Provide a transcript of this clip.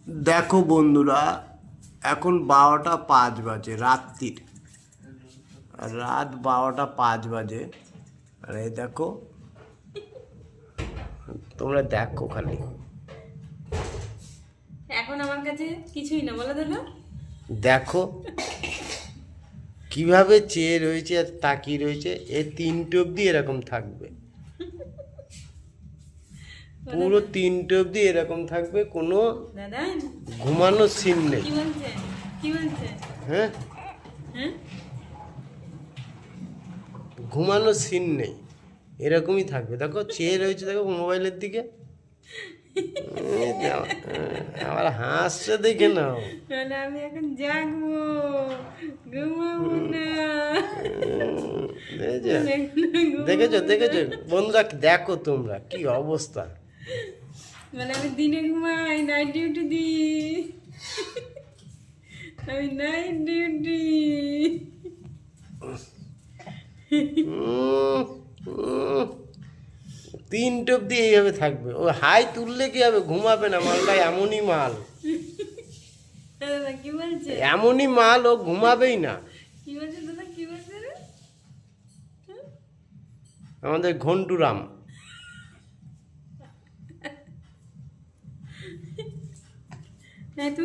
দেখো বন্ধুরা, এখন 12টা 5 বাজে রাত্রির। রাত 12টা 5 বাজে। আর এই দেখো, তোমরা দেখো খালি। এখন আমার কাছে কিছুই না, বলে দিল। দেখো কিভাবে চেয়ে রয়েছে আর তাকিয়ে রয়েছে। এই 3টে অবধি এরকম থাকবে, পুরো 3টে অবধি এরকম থাকবে। কোনো দাদা ঘুমানোর সিন নেই। কি বলছে? কি বলছে? হ্যাঁ, হ্যাঁ, ঘুমানোর সিন নেই, এরকমই থাকবে। দেখো চেয়ে রয়েছে, দেখো মোবাইলের দিকে। এই যে আমার হাসছে দেখে নাও। মানে আমি এখন জাগবো, ঘুমাবো না। দেখেছো দেখেছো বন্ধুরা, দেখো তোমরা কি অবস্থা। মানে আমি দিনে ঘুমাই, নাইট ডিউটি দিই। আমি নাইট ডিউটি। 3টে অবধি এইভাবে থাকবে। ও হাই তুললে কি হবে, ঘুমাবে না। মালটা এমনই মাল, দাদা কি বলছে? এমনই মাল, ও ঘুমাবেই না। কি বলছে দাদা, কি বলছে রে? আমাদের ঘন্টুরাম। হ্যাঁ তুই